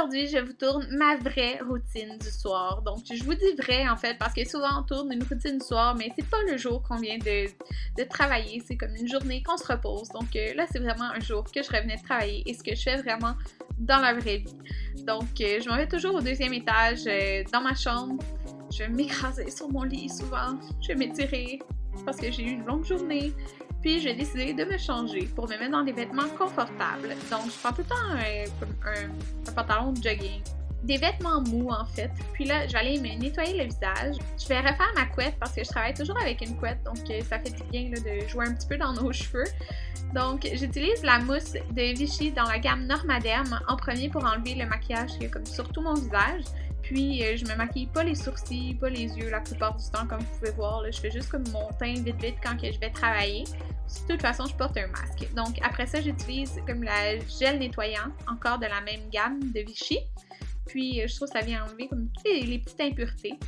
aujourd'hui, je vous tourne ma vraie routine du soir. Donc, je vous dis vrai, en fait, parce que souvent, on tourne une routine du soir, mais c'est pas le jour qu'on vient de travailler. C'est comme une journée qu'on se repose. Donc, là, c'est vraiment un jour que je revenais de travailler et ce que je fais vraiment dans la vraie vie. Donc, je m'en vais toujours au deuxième étage, dans ma chambre. Je vais m'écraser sur mon lit souvent. Je vais m'étirer parce que j'ai eu une longue journée. Puis j'ai décidé de me changer pour me mettre dans des vêtements confortables. Donc je prends tout le temps un pantalon de jogging. Des vêtements mous en fait. Puis là, je vais aller me nettoyer le visage. Je vais refaire ma couette parce que je travaille toujours avec une couette. Donc ça fait du bien là, de jouer un petit peu dans nos cheveux. Donc j'utilise la mousse de Vichy dans la gamme Normaderm en premier pour enlever le maquillage qui est comme sur tout mon visage. Puis, je me maquille pas les sourcils, pas les yeux la plupart du temps, comme vous pouvez voir. Là, je fais juste comme mon teint vite quand que je vais travailler. De toute façon, je porte un masque. Donc, après ça, j'utilise comme la gel nettoyant, encore de la même gamme de Vichy. Puis, je trouve que ça vient enlever comme toutes les petites impuretés.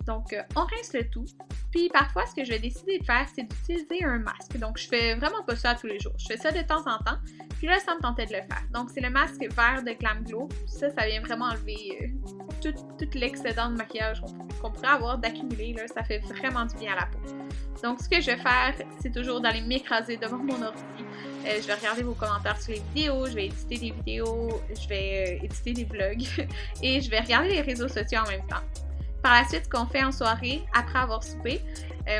Donc, on rince le tout. Puis, parfois, ce que je vais décider de faire, c'est d'utiliser un masque. Donc, je fais vraiment pas ça tous les jours. Je fais ça de temps en temps. Puis là, ça me tentait de le faire. Donc, c'est le masque vert de Glam Glow. Ça vient vraiment enlever tout l'excédent de maquillage qu'on pourrait avoir d'accumuler. Là, ça fait vraiment du bien à la peau. Donc, ce que je vais faire, c'est toujours d'aller m'écraser devant mon ordi. Je vais regarder vos commentaires sur les vidéos, je vais éditer des vidéos, je vais éditer des vlogs et je vais regarder les réseaux sociaux en même temps. Par la suite, ce qu'on fait en soirée, après avoir soupé,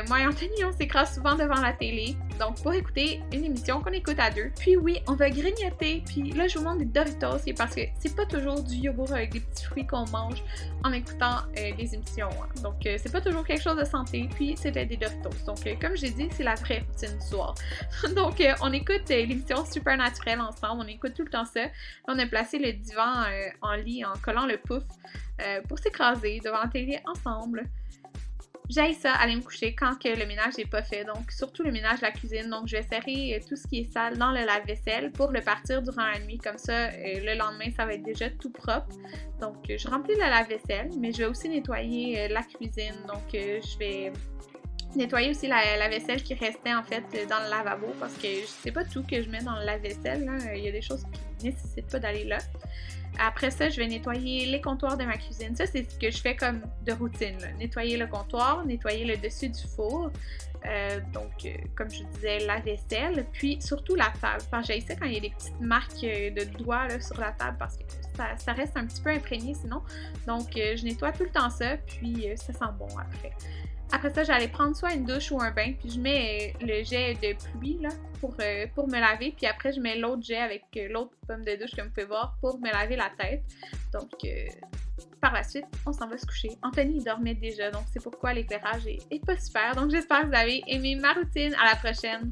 moi et Anthony, on s'écrase souvent devant la télé, donc pour écouter une émission qu'on écoute à deux. Puis oui, on va grignoter, puis là, je vous montre des Doritos, parce que c'est pas toujours du yogourt avec des petits fruits qu'on mange en écoutant les émissions. Hein. Donc, c'est pas toujours quelque chose de santé, puis c'était des Doritos. Donc, comme j'ai dit, c'est la vraie routine du soir. Donc, on écoute l'émission Supernaturel ensemble, on écoute tout le temps ça. Là, on a placé le divan en lit en collant le pouf pour s'écraser devant la télé ensemble. J'aille ça, aller me coucher quand que le ménage n'est pas fait, donc surtout le ménage de la cuisine. Donc je vais serrer tout ce qui est sale dans le lave-vaisselle pour le partir durant la nuit. Comme ça, le lendemain, ça va être déjà tout propre. Donc je remplis le lave-vaisselle, mais je vais aussi nettoyer la cuisine. Donc je vais nettoyer aussi la vaisselle qui restait en fait dans le lavabo parce que c'est pas tout que je mets dans le lave-vaisselle. Là. Il y a des choses qui ne nécessitent pas d'aller là. Après ça, je vais nettoyer les comptoirs de ma cuisine. Ça, c'est ce que je fais comme de routine. Là. Nettoyer le comptoir, nettoyer le dessus du four. Comme je disais, la vaisselle. Puis surtout la table. Parce que j'ai ça quand il y a des petites marques de doigts là, sur la table parce que ça reste un petit peu imprégné sinon. Donc, je nettoie tout le temps ça. Puis, ça sent bon après. Après ça, j'allais prendre soit une douche ou un bain, puis je mets le jet de pluie là, pour me laver, puis après je mets l'autre jet avec l'autre pomme de douche, comme vous pouvez voir, pour me laver la tête. Donc, par la suite, on s'en va se coucher. Anthony, il dormait déjà, donc c'est pourquoi l'éclairage est pas super. Donc, j'espère que vous avez aimé ma routine. À la prochaine!